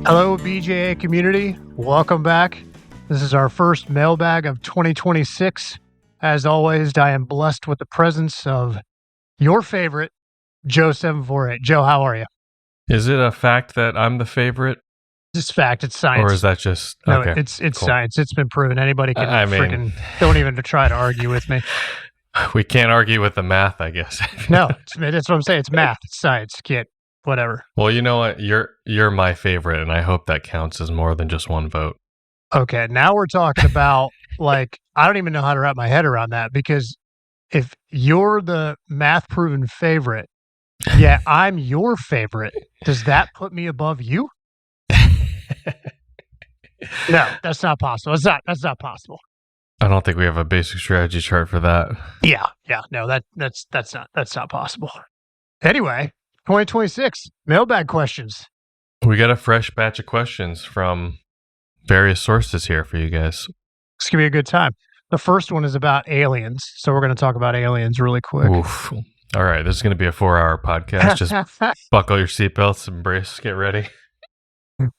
Hello, BJA community. Welcome back. This is our first mailbag of 2026. As always, I am blessed with the presence of your favorite, Joe748. Joe, how are you? Is it a fact that I'm the favorite? It's fact. It's science. Or is that just... No, okay, it's cool. science. It's been proven. Anybody can don't even try to argue with me. We can't argue with the math, I guess. No, that's what I'm saying. It's math. It's science. Can't, whatever. Well, you know what? You're my favorite, and I hope that counts as more than just one vote. Okay, now we're talking about, like, I don't even know how to wrap my head around that, because if you're the math-proven favorite, yeah, I'm your favorite, does that put me above you? No, that's not possible. That's not possible. I don't think we have a basic strategy chart for that. Yeah, no, that's not possible. Anyway, 2026 mailbag questions. We got a fresh batch of questions from various sources here for you guys. It's gonna be a good time. The first one is about aliens, so we're going to talk about aliens really quick. Oof. All right, this is going to be a 4-hour podcast. Just buckle your seatbelts and brace. Get ready.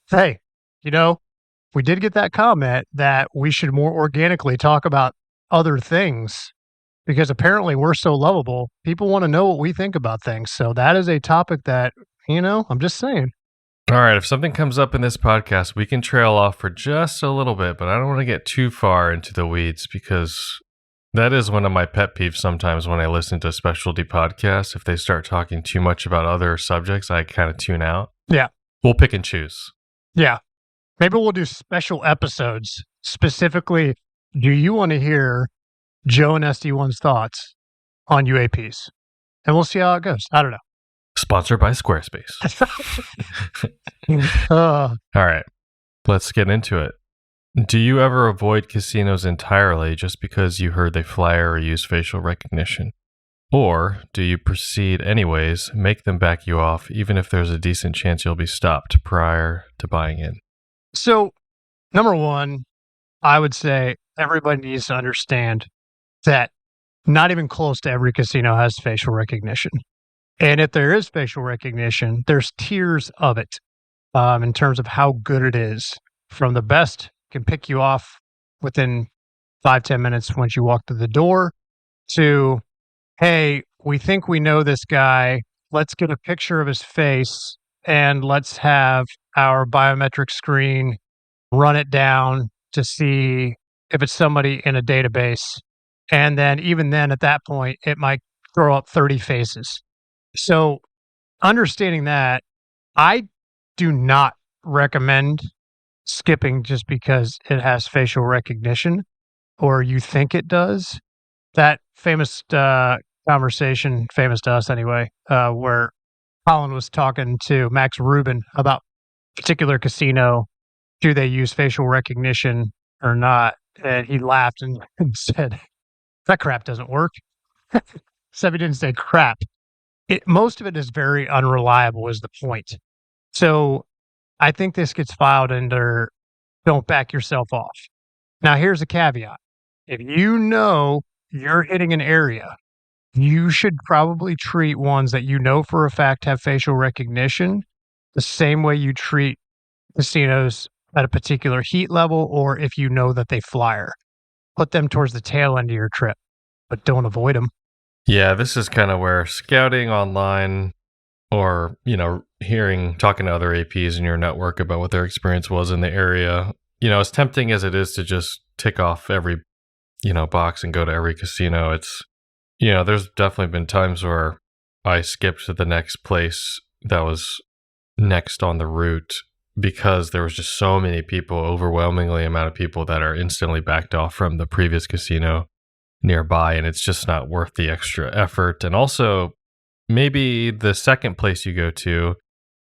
Hey, we did get that comment that we should more organically talk about other things, because apparently we're so lovable. People want to know what we think about things. So that is a topic that, I'm just saying. All right, if something comes up in this podcast, we can trail off for just a little bit, but I don't want to get too far into the weeds, because that is one of my pet peeves sometimes when I listen to specialty podcasts. If they start talking too much about other subjects, I kind of tune out. Yeah. We'll pick and choose. Yeah. Maybe we'll do special episodes. Specifically, do you want to hear Joe and SD1's thoughts on UAPs? And we'll see how it goes. I don't know. Sponsored by Squarespace. All right, let's get into it. Do you ever avoid casinos entirely just because you heard they flyer or use facial recognition? Or do you proceed anyways, make them back you off, even if there's a decent chance you'll be stopped prior to buying in? So, number one, I would say everybody needs to understand that not even close to every casino has facial recognition. And if there is facial recognition, there's tiers of it in terms of how good it is. From the best, can pick you off within 5-10 minutes once you walk through the door, to, hey, we think we know this guy. Let's get a picture of his face and let's have our biometric screen run it down to see if it's somebody in a database. And then even then, at that point, it might throw up 30 faces. So understanding that, I do not recommend skipping just because it has facial recognition or you think it does. That famous conversation, famous to us anyway, where Colin was talking to Max Rubin about a particular casino. Do they use facial recognition or not? And he laughed and said, that crap doesn't work. Except he didn't say crap. Most of it is very unreliable is the point. So I think this gets filed under don't back yourself off. Now, here's a caveat. If you know you're hitting an area, you should probably treat ones that you know for a fact have facial recognition the same way you treat casinos at a particular heat level, or if you know that they flyer. Put them towards the tail end of your trip, but don't avoid them. Yeah, this is kind of where scouting online or, talking to other APs in your network about what their experience was in the area, as tempting as it is to just tick off every, box and go to every casino, it's, there's definitely been times where I skipped to the next place that was next on the route because there was just so many people, overwhelmingly amount of people that are instantly backed off from the previous casino nearby, and it's just not worth the extra effort. And also, maybe the second place you go to,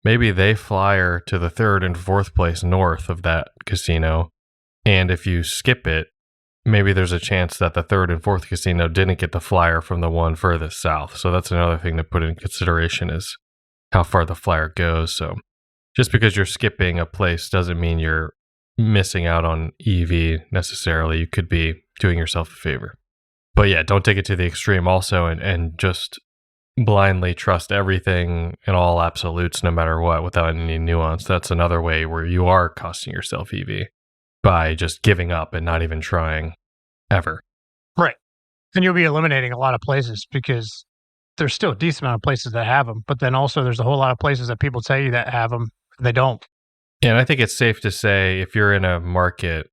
maybe they flyer to the third and fourth place north of that casino, and if you skip it, maybe there's a chance that the third and fourth casino didn't get the flyer from the one furthest south. So that's another thing to put in consideration, is how far the flyer goes. So just because you're skipping a place doesn't mean you're missing out on EV necessarily. You could be doing yourself a favor. But yeah, don't take it to the extreme also and just blindly trust everything in all absolutes no matter what without any nuance. That's another way where you are costing yourself EV by just giving up and not even trying ever. Right. And you'll be eliminating a lot of places because there's still a decent amount of places that have them, but then also there's a whole lot of places that people tell you that have them, they don't. And I think it's safe to say if you're in a market,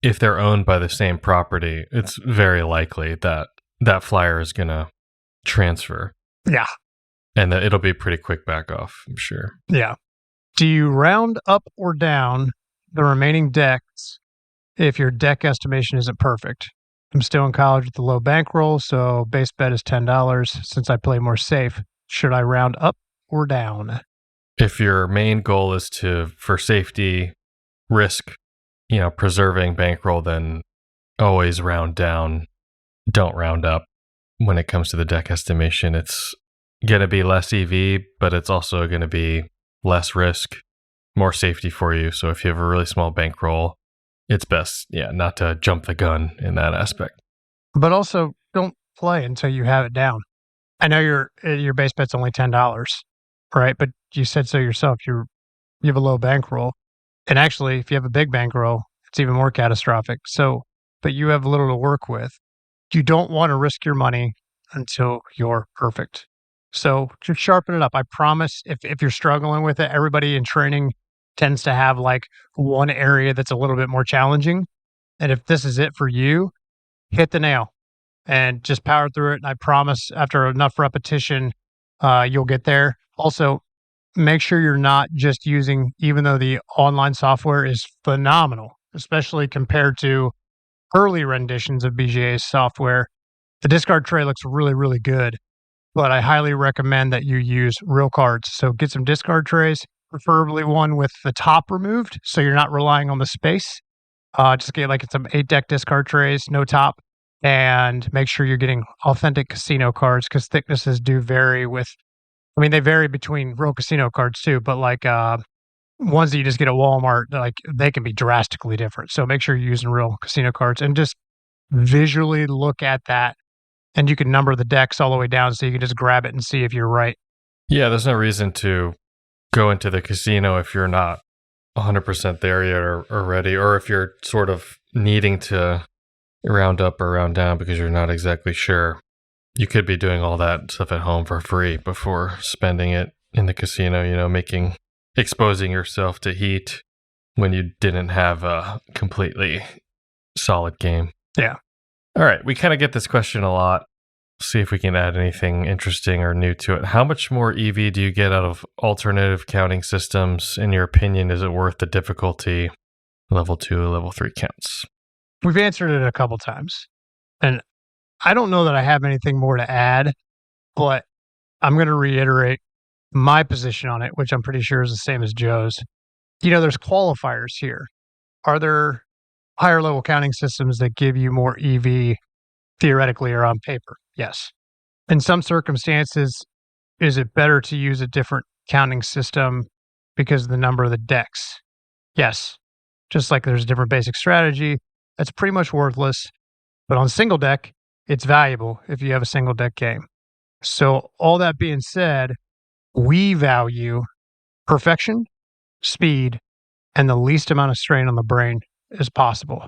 if they're owned by the same property, it's very likely that that flyer is going to transfer. Yeah. And it'll be pretty quick back off, I'm sure. Yeah. Do you round up or down the remaining decks if your deck estimation isn't perfect? I'm still in college with a low bankroll, so base bet is $10. Since I play more safe, should I round up or down? If your main goal is for safety, risk, preserving bankroll, then always round down. Don't round up. When it comes to the deck estimation, it's going to be less EV, but it's also going to be less risk, more safety for you. So if you have a really small bankroll, it's best, not to jump the gun in that aspect. But also, don't play until you have it down. I know your base bet's only $10, right? But you said so yourself. You have a low bankroll, and actually, if you have a big bankroll, it's even more catastrophic. So, but you have little to work with. You don't want to risk your money until you're perfect. So just sharpen it up. I promise if you're struggling with it, everybody in training tends to have like one area that's a little bit more challenging. And if this is it for you, hit the nail and just power through it. And I promise after enough repetition, you'll get there. Also, make sure you're not just using, even though the online software is phenomenal, especially compared to early renditions of BJA's software, the discard tray looks really, really good. But I highly recommend that you use real cards. So get some discard trays, preferably one with the top removed, so you're not relying on the space. Just get like some 8-deck discard trays, no top, and make sure you're getting authentic casino cards because thicknesses do vary they vary between real casino cards too, but like ones that you just get at Walmart, like they can be drastically different. So make sure you're using real casino cards and just visually look at that. And you can number the decks all the way down so you can just grab it and see if you're right. Yeah, there's no reason to go into the casino if you're not 100% there yet or ready, or if you're sort of needing to round up or round down because you're not exactly sure. You could be doing all that stuff at home for free before spending it in the casino, exposing yourself to heat when you didn't have a completely solid game. Yeah. All right, we kind of get this question a lot. See if we can add anything interesting or new to it. How much more EV do you get out of alternative counting systems? In your opinion, is it worth the difficulty? Level 2, level 3 counts. We've answered it a couple times. And I don't know that I have anything more to add, but I'm going to reiterate my position on it, which I'm pretty sure is the same as Joe's. There's qualifiers here. Are there higher level counting systems that give you more EV theoretically or on paper? Yes. In some circumstances, is it better to use a different counting system because of the number of the decks? Yes. Just like there's a different basic strategy, that's pretty much worthless. But on single deck, it's valuable if you have a single deck game. So all that being said, we value perfection, speed, and the least amount of strain on the brain as possible.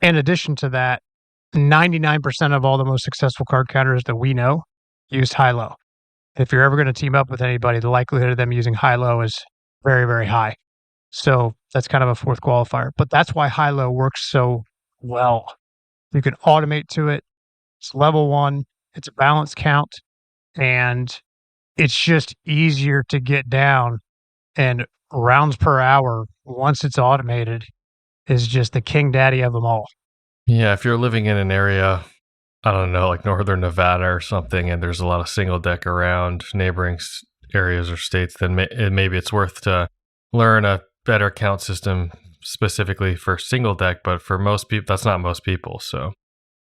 In addition to that, 99% of all the most successful card counters that we know use high-low. If you're ever going to team up with anybody, the likelihood of them using high-low is very, very high. So that's kind of a fourth qualifier. But that's why high-low works so well. You can automate to it. It's level 1. It's a balance count. And it's just easier to get down. And rounds per hour, once it's automated, is just the king daddy of them all. Yeah, if you're living in an area, I don't know, like northern Nevada or something, and there's a lot of single deck around neighboring areas or states, then maybe it's worth to learn a better count system specifically for single deck. But for most people, that's not most people. So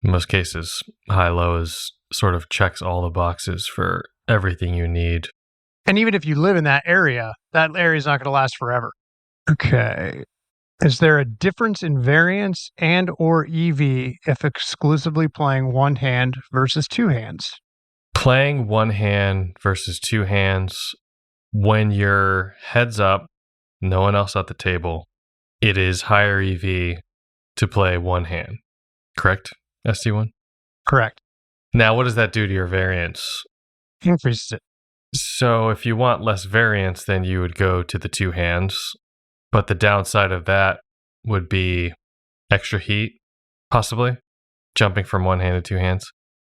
in most cases, high-low is sort of checks all the boxes for everything you need. And even if you live in that area is not going to last forever. Okay. Is there a difference in variance and or EV if exclusively playing one hand versus two hands? Playing one hand versus two hands, when you're heads up, no one else at the table, it is higher EV to play one hand. Correct, SD1? Correct. Now, what does that do to your variance? Increases it. So if you want less variance, then you would go to the two hands. But the downside of that would be extra heat, possibly, jumping from one hand to two hands,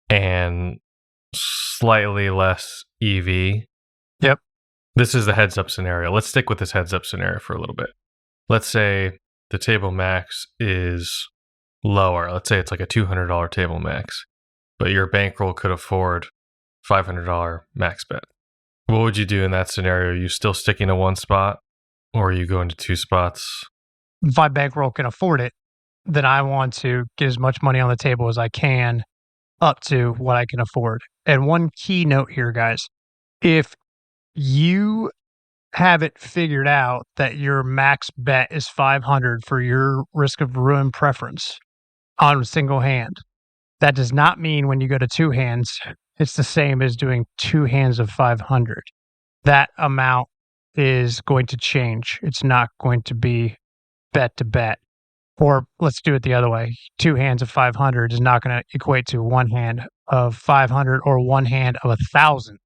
and slightly less EV. Yep. This is the heads up scenario. Let's stick with this heads up scenario for a little bit. Let's say the table max is lower. Let's say it's like a $200 table max, but your bankroll could afford $500 max bet. What would you do in that scenario? Are you still sticking to one spot, or are you going to two spots? If my bankroll can afford it, then I want to get as much money on the table as I can up to what I can afford. And one key note here, guys, if you have it figured out that your max bet is 500 for your risk of ruin preference on a single hand, that does not mean when you go to two hands, it's the same as doing two hands of 500. That amount is going to change. It's not going to be bet to bet. Or let's do it the other way. Two hands of 500 is not going to equate to one hand of 500 or one hand of 1,000.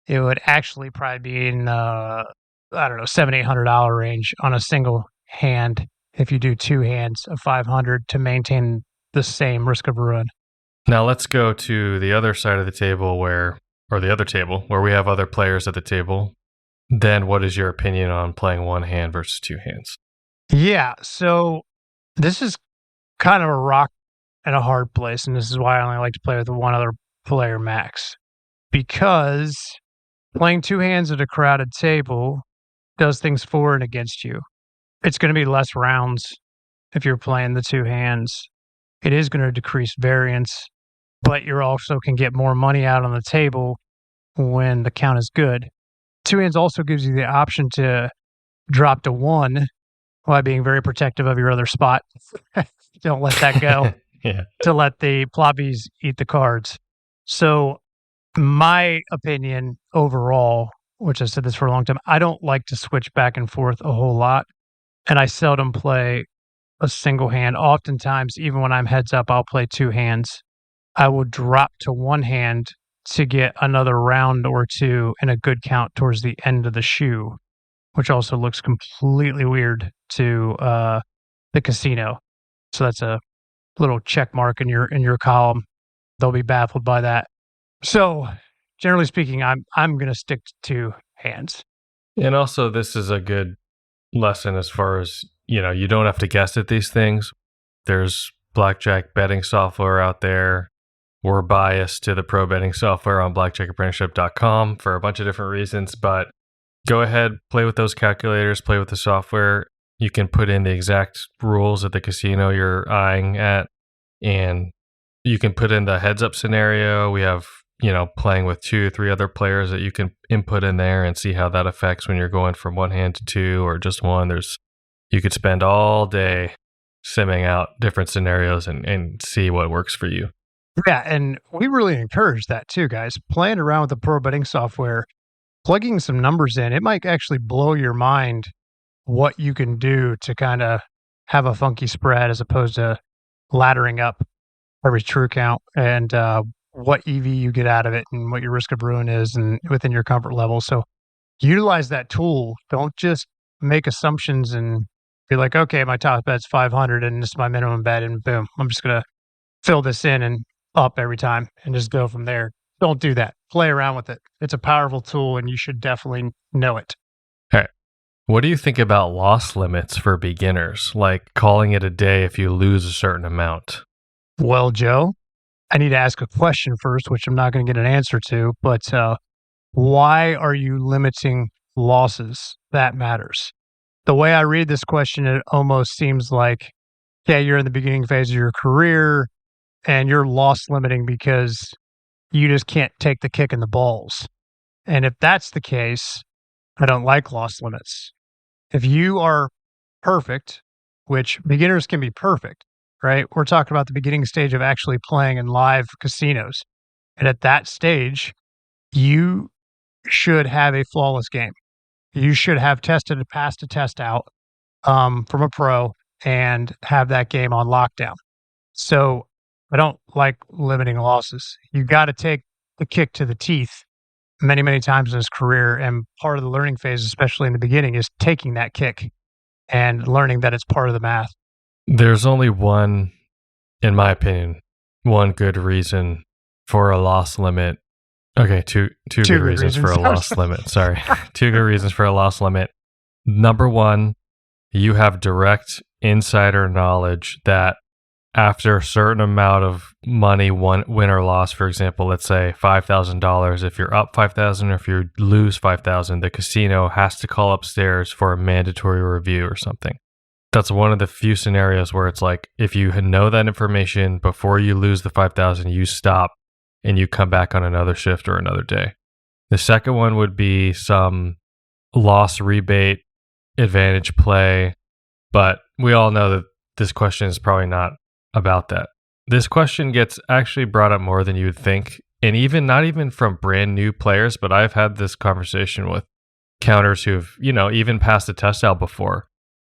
It would actually probably be in $700-800 range on a single hand if you do two hands of 500 to maintain the same risk of ruin. Now let's go to the other side of the table where we have other players at the table. Then what is your opinion on playing one hand versus two hands? Yeah, so this is kind of a rock and a hard place, and this is why I only like to play with one other player max. Because playing two hands at a crowded table does things for and against you. It's going to be less rounds if you're playing the two hands. It is going to decrease variance, but you also can get more money out on the table when the count is good. Two hands also gives you the option to drop to one while being very protective of your other spot. Don't let that go. Yeah. To let the ploppies eat the cards. So my opinion overall, which I said this for a long time, I don't like to switch back and forth a whole lot. And I seldom play a single hand. Oftentimes, even when I'm heads up, I'll play two hands. I will drop to one hand to get another round or two and a good count towards the end of the shoe, which also looks completely weird to the casino. So that's a little check mark in your column. They'll be baffled by that. So generally speaking, I'm going to stick to two hands. And also, this is a good lesson as far as, you don't have to guess at these things. There's blackjack betting software out there. We're biased to the pro betting software on blackjackapprenticeship.com for a bunch of different reasons, but go ahead, play with those calculators, play with the software. You can put in the exact rules at the casino you're eyeing at, and you can put in the heads up scenario. We have, playing with 2 or 3 other players that you can input in there and see how that affects when you're going from one hand to two or just one. You could spend all day simming out different scenarios and see what works for you. Yeah, and we really encourage that too, guys. Playing around with the pro betting software, plugging some numbers in, it might actually blow your mind what you can do to kind of have a funky spread as opposed to laddering up every true count and what EV you get out of it and what your risk of ruin is and within your comfort level. So utilize that tool. Don't just make assumptions and be like, okay, my top bet's 500 and this is my minimum bet and boom, I'm just going to fill this in and up every time and just go from there. Don't do that. Play around with it. It's a powerful tool and you should definitely know it. All right. What do you think about loss limits for beginners, like calling it a day if you lose a certain amount? Well, Joe, I need to ask a question first, which I'm not going to get an answer to, but why are you limiting losses? That matters. The way I read this question, it almost seems like, yeah, you're in the beginning phase of your career and you're loss limiting because you just can't take the kick in the balls. And if that's the case, I don't like loss limits. If you are perfect which beginners can be perfect, right? We're talking about the beginning stage of actually playing in live casinos. And at that stage, you should have a flawless game. You should have passed a test out from a pro and have that game on lockdown. So I don't like limiting losses. You got to take the kick to the teeth many, many times in his career. And part of the learning phase, especially in the beginning, is taking that kick and learning that it's part of the math. There's only one, in my opinion, one good reason for a loss limit. Okay, two good reasons for a loss limit. Sorry. Two good reasons for a loss limit. Number one, you have direct insider knowledge that after a certain amount of money, win or loss, for example, let's say $5,000, if you're up $5,000 or if you lose $5,000, the casino has to call upstairs for a mandatory review or something. That's one of the few scenarios where it's like, if you know that information before you lose the $5,000, you stop and you come back on another shift or another day. The second one would be some loss rebate, advantage play, but we all know that this question is probably not about that. This question gets actually brought up more than you would think, and even not even from brand new players, but I've had this conversation with counters who've, even passed the test out before,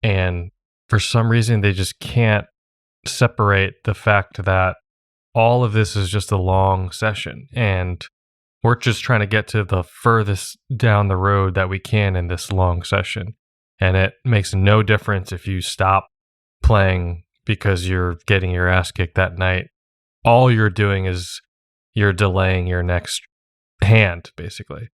and for some reason they just can't separate the fact that all of this is just a long session, and we're just trying to get to the furthest down the road that we can in this long session. And it makes no difference if you stop playing because you're getting your ass kicked that night. All you're doing is you're delaying your next hand, basically.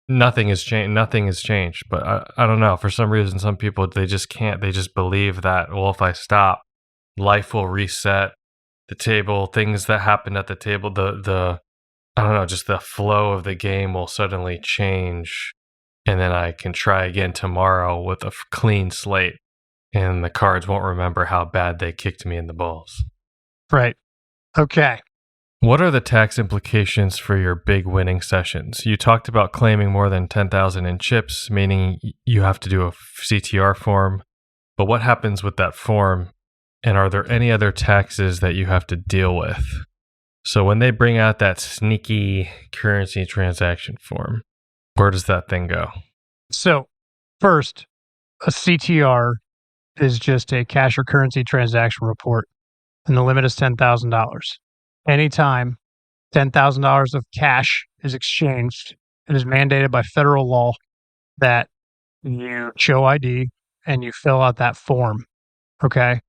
Nothing has changed. But I don't know. For some reason, some people, they just can't. They just believe that, well, if I stop, life will reset. The table, things that happened at the table, the I don't know, just the flow of the game will suddenly change. And then I can try again tomorrow with a clean slate. And the cards won't remember how bad they kicked me in the balls. Right. Okay. What are the tax implications for your big winning sessions? You talked about claiming more than 10,000 in chips, meaning you have to do a CTR form. But what happens with that form? And are there any other taxes that you have to deal with? So when they bring out that sneaky currency transaction form, where does that thing go? So first, a CTR is just a cash or currency transaction report, and the limit is $10,000. Anytime $10,000 of cash is exchanged, it is mandated by federal law that you show ID and you fill out that form. Okay?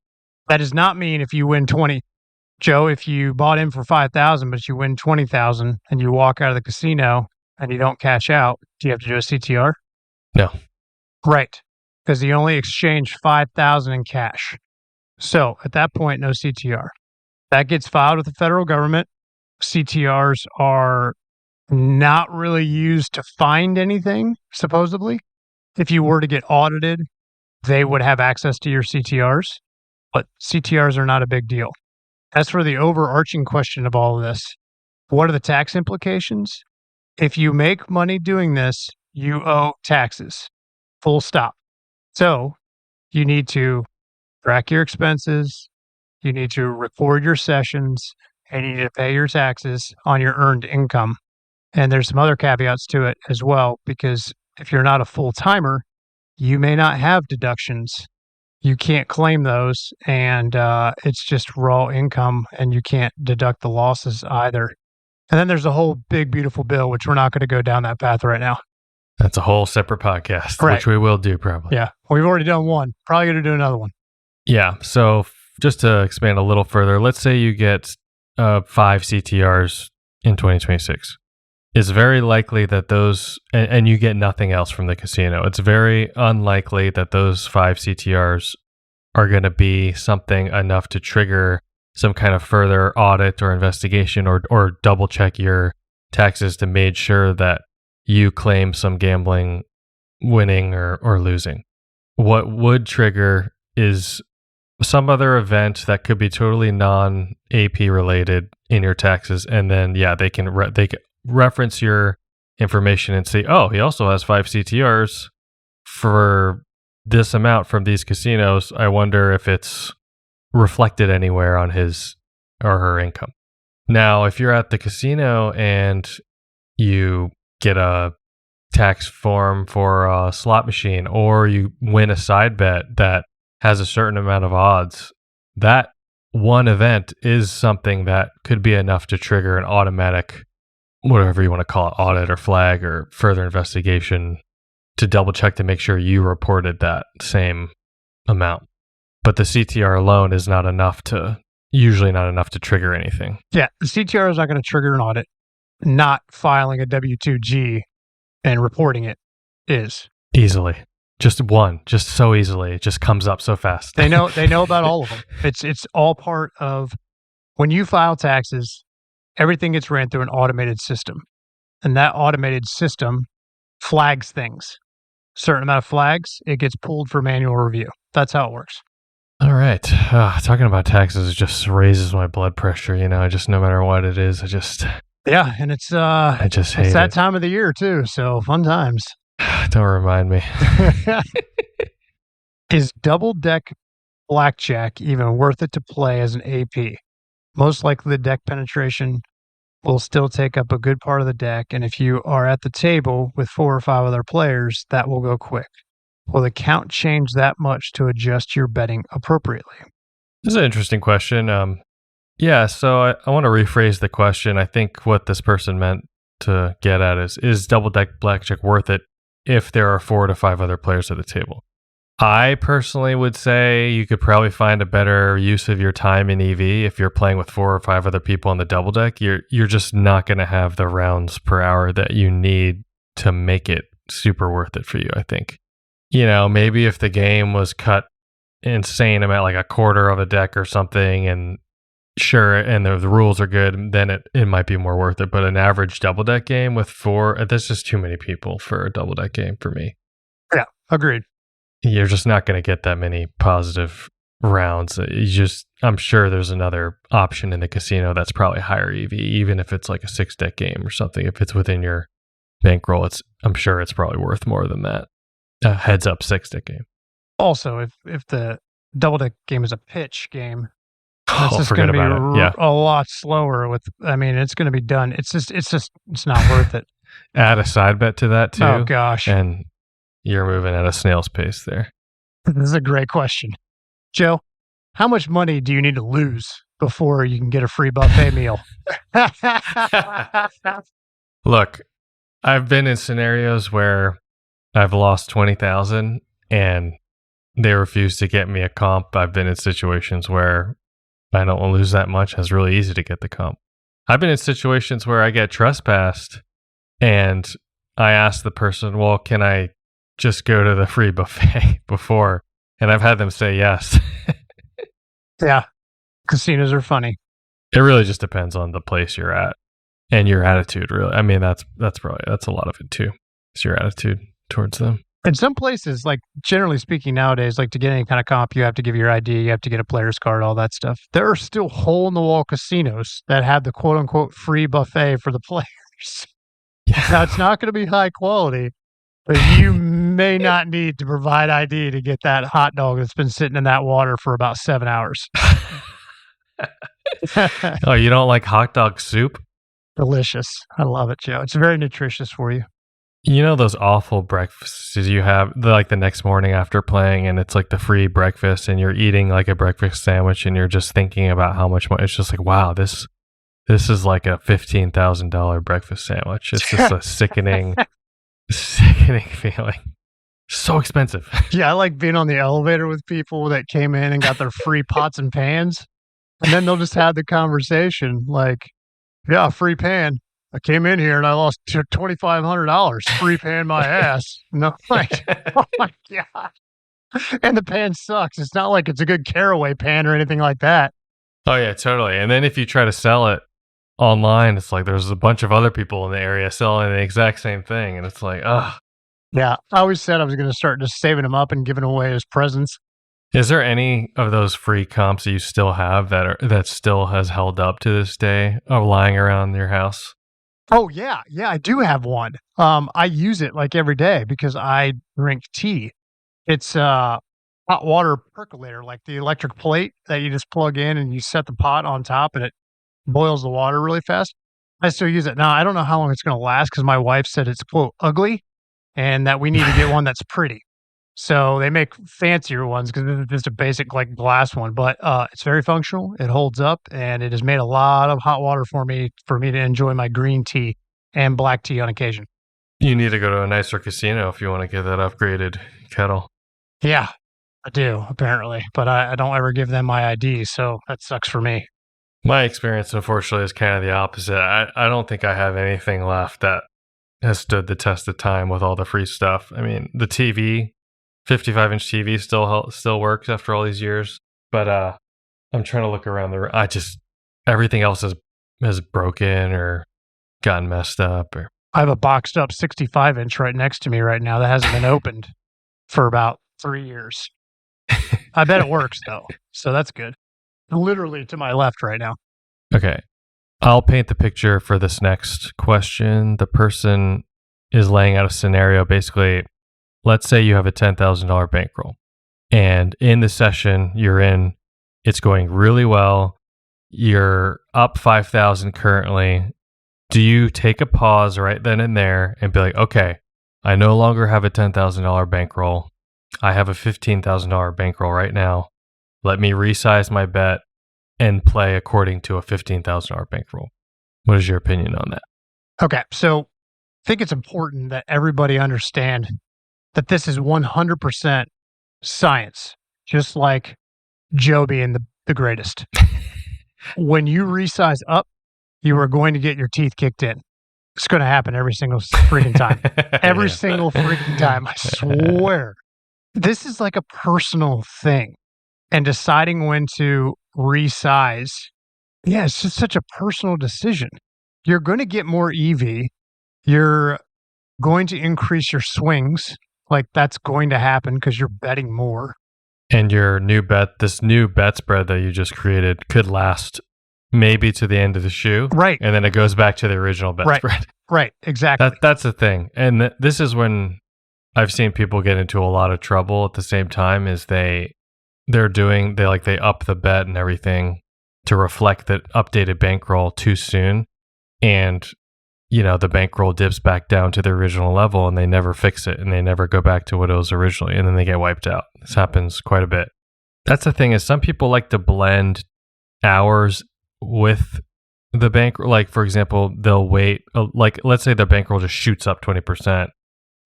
That does not mean if you win 20, Joe, if you bought in for 5,000, but you win 20,000 and you walk out of the casino and you don't cash out, do you have to do a CTR? No. Right. Because you only exchanged 5,000 in cash. So at that point, no CTR. That gets filed with the federal government. CTRs are not really used to find anything, supposedly. If you were to get audited, they would have access to your CTRs. But CTRs are not a big deal. As for the overarching question of all of this, what are the tax implications? If you make money doing this, you owe taxes. Full stop. So you need to track your expenses, you need to record your sessions, and you need to pay your taxes on your earned income. And there's some other caveats to it as well, because if you're not a full-timer, you may not have deductions. You can't claim those, and it's just raw income, and you can't deduct the losses either. And then there's a whole big, beautiful bill, which we're not going to go down that path right now. That's a whole separate podcast, right. Which we will do probably. Yeah, we've already done one. Probably going to do another one. Yeah, so just to expand a little further, let's say you get 5 CTRs in 2026. It's very likely that those, and you get nothing else from the casino. It's very unlikely that those 5 CTRs are going to be something enough to trigger some kind of further audit or investigation or double check your taxes to make sure that you claim some gambling winning or losing. What would trigger is some other event that could be totally non-AP related in your taxes, and then they can reference your information and say, oh, he also has 5 CTRs for this amount from these casinos. I wonder if it's reflected anywhere on his or her income. Now, if you're at the casino and you get a tax form for a slot machine, or you win a side bet that has a certain amount of odds, that one event is something that could be enough to trigger an automatic, whatever you want to call it, audit or flag or further investigation to double check to make sure you reported that same amount. But the CTR alone is usually not enough to trigger anything. Yeah, the CTR is not going to trigger an audit. Not filing a W-2G and reporting it is. Easily. Just so easily. It just comes up so fast. They know about all of them. It's all part of when you file taxes, everything gets ran through an automated system. And that automated system flags things. Certain amount of flags, it gets pulled for manual review. That's how it works. All right. Talking about taxes just raises my blood pressure, just no matter what it is. Yeah, and it's I just hate it's that it. time of the year too, so fun times. Don't remind me. Is double deck blackjack even worth it to play as an AP? Most likely the deck penetration will still take up a good part of the deck, and if you are at the table with 4 or 5 other players, that will go quick. Will the count change that much to adjust your betting appropriately? This is an interesting question. Yeah, so I want to rephrase the question. I think what this person meant to get at is double deck blackjack worth it if there are 4 to 5 other players at the table? I personally would say you could probably find a better use of your time in EV if you're playing with 4 or 5 other people on the double deck. You're just not going to have the rounds per hour that you need to make it super worth it for you, I think. Maybe if the game was cut insane amount, like a quarter of a deck or something, and sure, and the rules are good, then it might be more worth it. But an average double deck game with 4, that's just too many people for a double deck game for me. Yeah, agreed. You're just not going to get that many positive rounds. I'm sure there's another option in the casino that's probably higher EV, even if it's like a 6 deck game or something. If it's within your bankroll, I'm sure it's probably worth more than that. Heads up 6 deck game. Also, if the double deck game is a pitch game, it's just forget going to about be it. Yeah. a lot slower. It's going to be done. It's not worth it. Add a side bet to that too. Oh gosh, and you're moving at a snail's pace there. This is a great question, Joe. How much money do you need to lose before you can get a free buffet meal? Look, I've been in scenarios where I've lost 20,000 and they refuse to get me a comp. I've been in situations where I don't lose that much. It's really easy to get the comp. I've been in situations where I get trespassed and I ask the person, well, can I just go to the free buffet before? And I've had them say yes. Yeah. Casinos are funny. It really just depends on the place you're at and your attitude, really. I mean, that's a lot of it too. It's your attitude towards them. In some places, like generally speaking nowadays, like to get any kind of comp, you have to give your ID, you have to get a player's card, all that stuff. There are still hole-in-the-wall casinos that have the quote-unquote free buffet for the players. Yeah. Now, it's not going to be high quality, but you may not need to provide ID to get that hot dog that's been sitting in that water for about 7 hours. Oh, you don't like hot dog soup? Delicious. I love it, Joe. It's very nutritious for you. You know those awful breakfasts you have the next morning after playing, and it's like the free breakfast, and you're eating like a breakfast sandwich, and you're just thinking about how much money. It's just like, wow, this is like a $15,000 breakfast sandwich. It's just a sickening feeling. So expensive. Yeah, I like being on the elevator with people that came in and got their free pots and pans, and then they'll just have the conversation like, yeah, free pan. I came in here and I lost $2,500. Free pan my ass. No, like, oh my God. And the pan sucks. It's not like it's a good Caraway pan or anything like that. Oh, yeah, totally. And then if you try to sell it online, it's like there's a bunch of other people in the area selling the exact same thing. And it's like, ugh. Yeah, I always said I was going to start just saving them up and giving them away as presents. Is there any of those free comps that you still have that still has held up to this day of lying around your house? Oh, yeah, I do have one. I use it like every day because I drink tea. It's a hot water percolator, like the electric plate that you just plug in and you set the pot on top and it boils the water really fast. I still use it. Now, I don't know how long it's gonna last because my wife said it's, quote, "ugly," and that we need to get one that's pretty. So they make fancier ones because this is just a basic, like, glass one, but, it's very functional, it holds up, and it has made a lot of hot water for me to enjoy my green tea and black tea on occasion. You need to go to a nicer casino if you want to get that upgraded kettle. Yeah, I do, apparently, but I don't ever give them my ID, so that sucks for me. My experience, unfortunately, is kind of the opposite. I don't think I have anything left that has stood the test of time with all the free stuff. I mean, the TV, 55-inch TV still works after all these years, but I'm trying to look around the room. Everything else has broken or gotten messed up. Or I have a boxed up 65-inch right next to me right now that hasn't been opened for about 3 years. I bet it works, though, so that's good. Literally to my left right now. Okay. I'll paint the picture for this next question. The person is laying out a scenario. Basically, let's say you have a $10,000 bankroll, and in the session you're in, it's going really well. You're up 5,000 currently. Do you take a pause right then and there and be like, okay, I no longer have a $10,000 bankroll. I have a $15,000 bankroll right now. Let me resize my bet and play according to a $15,000 bankroll. What is your opinion on that? Okay, so I think it's important that everybody understand that this is 100% science, just like Joe being the greatest. When you resize up, you are going to get your teeth kicked in. It's going to happen every single freaking time. Every single freaking time, I swear. This is like a personal thing. And deciding when to resize, yeah, it's just such a personal decision. You're going to get more EV. You're going to increase your swings. Like, that's going to happen because you're betting more. And this new bet spread that you just created could last maybe to the end of the shoe. Right. And then it goes back to the original bet spread. Right, exactly. That's the thing. And this is when I've seen people get into a lot of trouble at the same time is they up the bet and everything to reflect that updated bankroll too soon. And, the bankroll dips back down to the original level and they never fix it and they never go back to what it was originally. And then they get wiped out. This happens quite a bit. That's the thing is some people like to blend hours with the bankroll. Like, for example, they'll wait, let's say their bankroll just shoots up 20%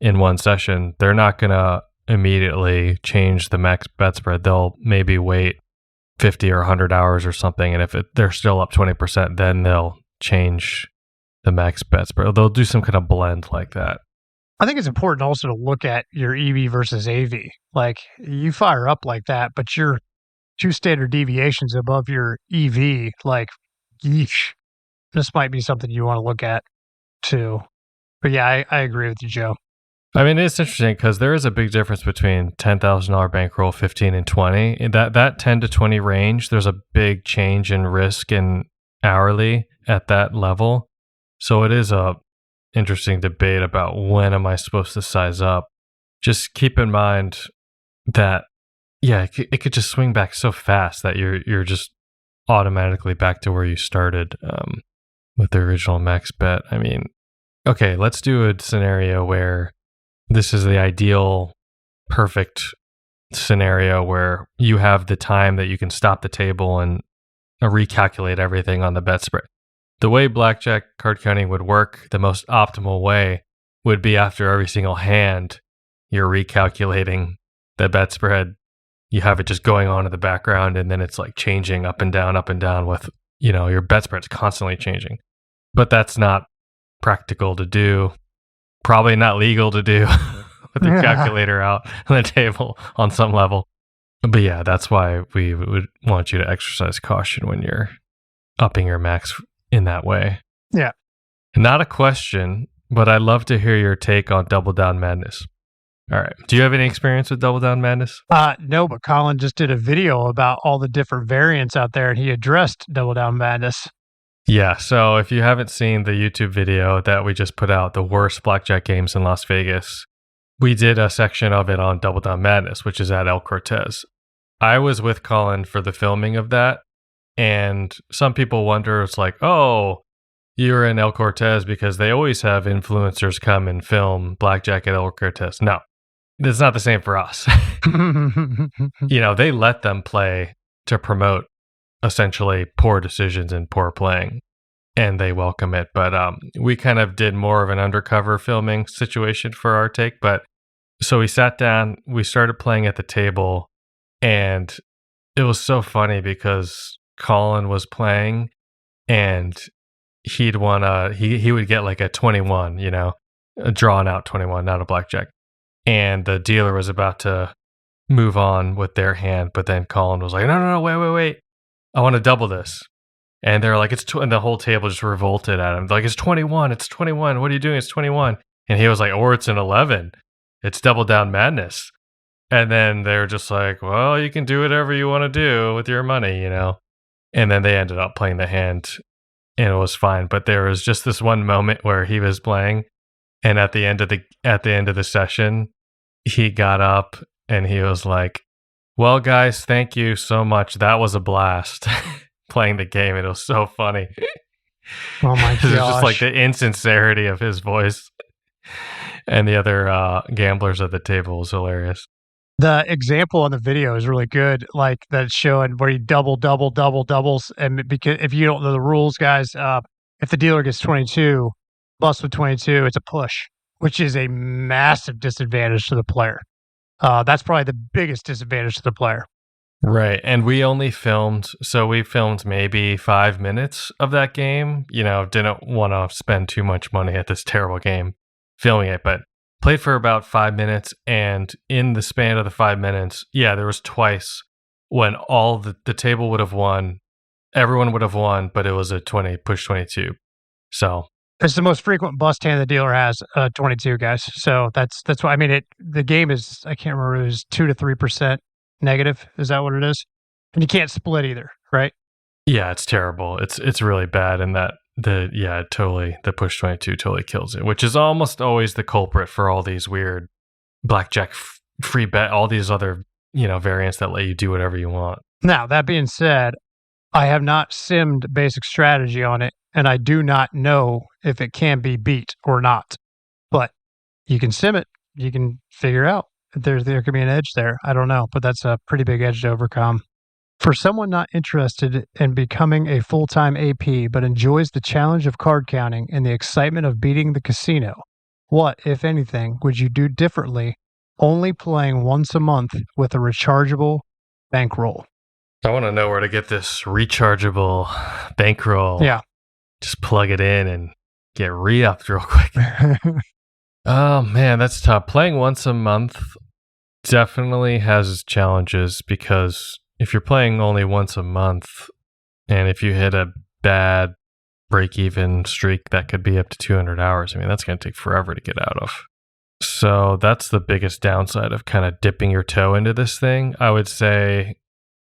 in one session. They're not going to immediately change the max bet spread. They'll maybe wait 50 or 100 hours or something, and if they're still up 20%, then they'll change the max bet spread. They'll do some kind of blend like that. I think it's important also to look at your EV versus AV. Like, you fire up like that, but you're 2 standard deviations above your EV. Like, yeesh, this might be something you want to look at too. But yeah, I agree with you, Joe. I mean, it's interesting because there is a big difference between $10,000 bankroll, 15 and 20. In that 10 to 20 range, there's a big change in risk and hourly at that level. So it is a interesting debate about when am I supposed to size up. Just keep in mind that, yeah, it could just swing back so fast that you're just automatically back to where you started with the original max bet. I mean, okay, let's do a scenario where this is the ideal, perfect scenario where you have the time that you can stop the table and recalculate everything on the bet spread. The way blackjack card counting would work, the most optimal way would be after every single hand, you're recalculating the bet spread. You have it just going on in the background, and then it's like changing up and down with, your bet spread's constantly changing. But that's not practical to do. Probably not legal to do with your calculator out on the table on some level. But yeah, that's why we would want you to exercise caution when you're upping your max in that way. Yeah. Not a question, but I'd love to hear your take on Double Down Madness. All right. Do you have any experience with Double Down Madness? No, but Colin just did a video about all the different variants out there, and he addressed Double Down Madness. Yeah, so if you haven't seen the YouTube video that we just put out, the worst blackjack games in Las Vegas, we did a section of it on Double Down Madness, which is at El Cortez. I was with Colin for the filming of that. And some people wonder, it's like, oh, you're in El Cortez because they always have influencers come and film Blackjack at El Cortez. No, it's not the same for us. They let them play to promote essentially poor decisions and poor playing, and they welcome it. But we kind of did more of an undercover filming situation for our take. But so we sat down, we started playing at the table, and it was so funny because Colin was playing and he'd want he would get like a 21, a drawn out 21, not a blackjack. And the dealer was about to move on with their hand, but then Colin was like, no, wait. I want to double this. And they're like, and the whole table just revolted at him. They're like, it's 21. What are you doing? It's 21. And he was like, or it's an 11. It's Double Down Madness. And then they're just like, well, you can do whatever you want to do with your money, And then they ended up playing the hand and it was fine. But there was just this one moment where he was playing, and at the end of the session, he got up and he was like, well, guys, thank you so much. That was a blast playing the game. It was so funny. Oh my gosh. It's just like the insincerity of his voice. And the other gamblers at the table was hilarious. The example on the video is really good, like that's showing where you doubles. And because if you don't know the rules, guys, if the dealer gets 22, bust with 22, it's a push, which is a massive disadvantage to the player. That's probably the biggest disadvantage to the player. Right. And we only filmed maybe 5 minutes of that game. Didn't want to spend too much money at this terrible game filming it, but played for about 5 minutes. And in the span of the 5 minutes, there was twice when all the table would have won, everyone would have won, but it was a push 22. So it's the most frequent bust hand the dealer has, 22, guys. So that's why, the game is, I can't remember, it was 2 to 3% negative. Is that what it is? And you can't split either, right? Yeah, it's terrible. It's really bad. And the push 22 totally kills it, which is almost always the culprit for all these weird blackjack free bet, all these other, variants that let you do whatever you want. Now, that being said, I have not simmed basic strategy on it, and I do not know if it can be beat or not. But you can sim it. You can figure out if there could be an edge there. I don't know, but that's a pretty big edge to overcome. For someone not interested in becoming a full-time AP but enjoys the challenge of card counting and the excitement of beating the casino, what, if anything, would you do differently only playing once a month with a rechargeable bankroll? I want to know where to get this rechargeable bankroll. Yeah. Just plug it in and get re-upped real quick. Oh, man, that's tough. Playing once a month definitely has its challenges because if you're playing only once a month and if you hit a bad break-even streak, that could be up to 200 hours. That's going to take forever to get out of. So that's the biggest downside of kind of dipping your toe into this thing. I would say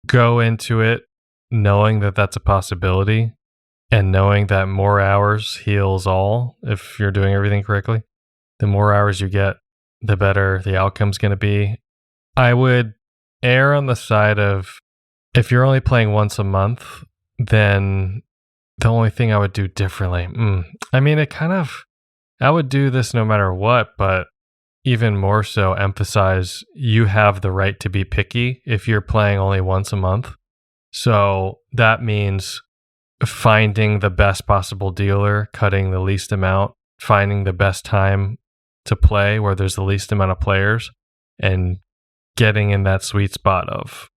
go into it knowing that that's a possibility and knowing that more hours heals all if you're doing everything correctly. The more hours you get, the better the outcome's going to be. I would err on the side of if you're only playing once a month, then the only thing I would do differently. I would do this no matter what, but even more so emphasize you have the right to be picky if you're playing only once a month. So that means finding the best possible dealer, cutting the least amount, finding the best time to play where there's the least amount of players, and getting in that sweet spot of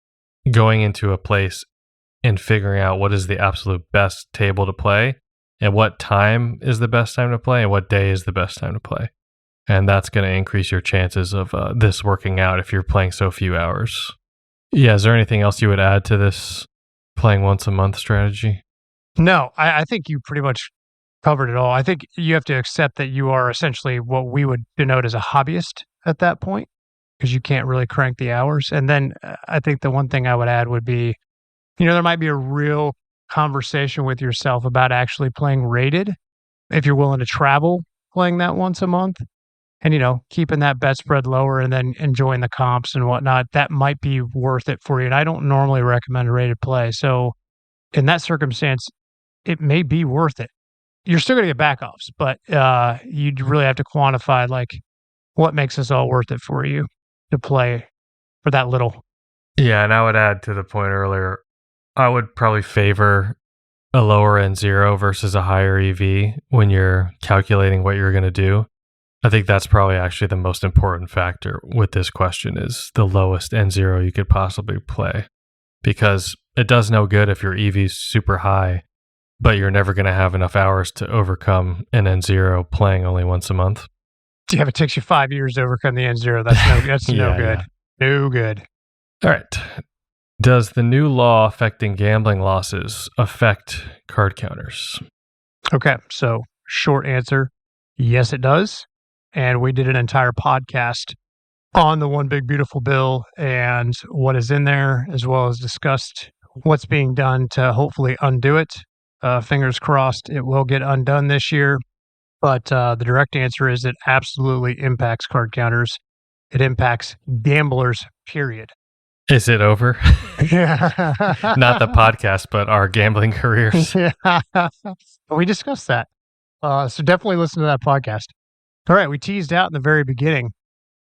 going into a place and figuring out what is the absolute best table to play and what time is the best time to play and what day is the best time to play. And that's going to increase your chances of this working out if you're playing so few hours. Yeah, is there anything else you would add to this playing once a month strategy? No, I think you pretty much covered it all. I think you have to accept that you are essentially what we would denote as a hobbyist at that point because you can't really crank the hours. And then I think the one thing I would add would be, there might be a real conversation with yourself about actually playing rated if you're willing to travel playing that once a month and, keeping that bet spread lower and then enjoying the comps and whatnot, that might be worth it for you. And I don't normally recommend a rated play. So in that circumstance, it may be worth it. You're still going to get backoffs, but you'd really have to quantify like what makes this all worth it for you to play for that little. Yeah, and I would add to the point earlier, I would probably favor a lower N0 versus a higher EV when you're calculating what you're going to do. I think that's probably actually the most important factor with this question is the lowest N0 you could possibly play, because it does no good if your EV is super high, but you're never going to have enough hours to overcome an N0 playing only once a month. Yeah, if it takes you 5 years to overcome the N0, that's no good. Yeah. No good. All right. Does the new law affecting gambling losses affect card counters? Okay, so short answer, yes, it does. And we did an entire podcast on the One Big Beautiful Bill and what is in there, as well as discussed what's being done to hopefully undo it. Fingers crossed it will get undone this year. But the direct answer is it absolutely impacts card counters. It impacts gamblers, period. Is it over? Yeah. Not the podcast, but our gambling careers. Yeah. We discussed that. So definitely listen to that podcast. All right, we teased out in the very beginning.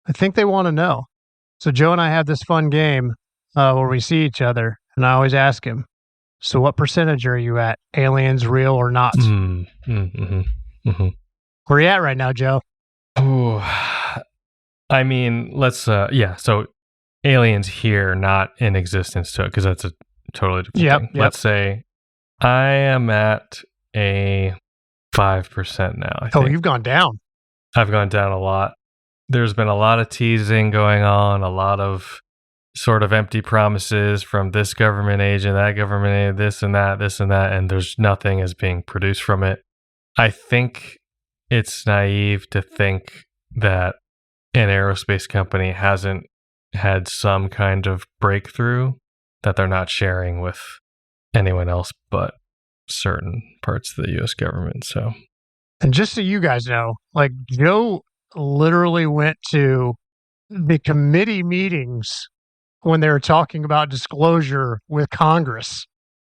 I think they want to know. So Joe and I have this fun game where we see each other, and I always ask him, so what percentage are you at? Aliens, real or not? Where are you at right now, Joe? Ooh, I mean, let's, so aliens here, not in existence to it, because that's a totally different thing. Let's say I am at a 5% now, I think. Oh, you've gone down. I've gone down a lot. There's been a lot of teasing going on, a lot of sort of empty promises from this government agent, that government agent, this and that, and there's nothing is being produced from it. I think it's naive to think that an aerospace company hasn't had some kind of breakthrough that they're not sharing with anyone else but certain parts of the U.S. government. So, and just so you guys know, like Joe literally went to the committee meetings when they were talking about disclosure with Congress.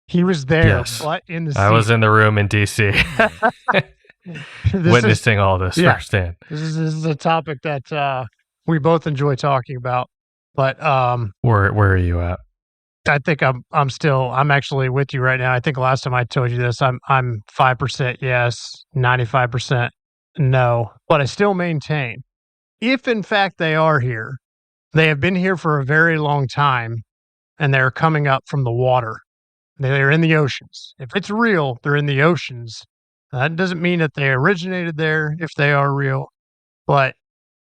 He was there, but in the seat. I was in the room in D.C. witnessing all this firsthand. This is a topic that we both enjoy talking about. But where are you at? I think I'm actually with you right now. I think last time I told you this, I'm 5% yes, 95% no. But I still maintain, if in fact they are here, they have been here for a very long time, and they're coming up from the water. They're in the oceans. If it's real, they're in the oceans. That doesn't mean that they originated there if they are real, but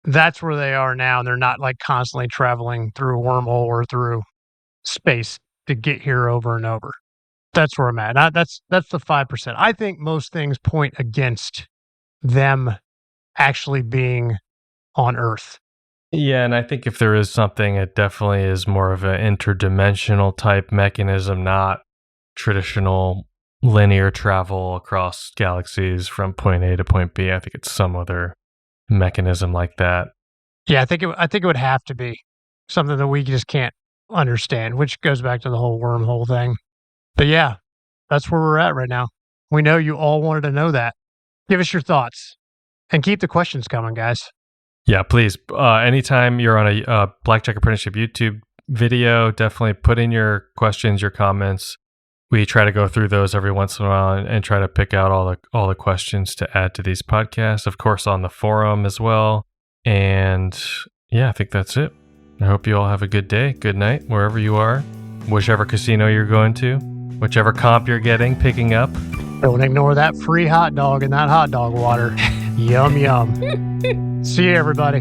that's where they are now. And they're not like constantly traveling through a wormhole or through space to get here over and over. That's where I'm at. That's the 5%. I think most things point against them actually being on Earth. Yeah, and I think if there is something, it definitely is more of an interdimensional type mechanism, not traditional linear travel across galaxies from point A to point B. I think it's some other mechanism like that. Yeah, I think it would have to be something that we just can't understand, which goes back to the whole wormhole thing. But yeah, that's where we're at right now. We know you all wanted to know that. Give us your thoughts and keep the questions coming, guys. Yeah, please. Anytime you're on a Blackjack Apprenticeship YouTube video, definitely put in your questions, your comments. We try to go through those every once in a while and try to pick out all the questions to add to these podcasts. Of course, on the forum as well. And yeah, I think that's it. I hope you all have a good day, good night, wherever you are, whichever casino you're going to, whichever comp you're picking up. Don't ignore that free hot dog in that hot dog water. Yum, yum. See you, everybody.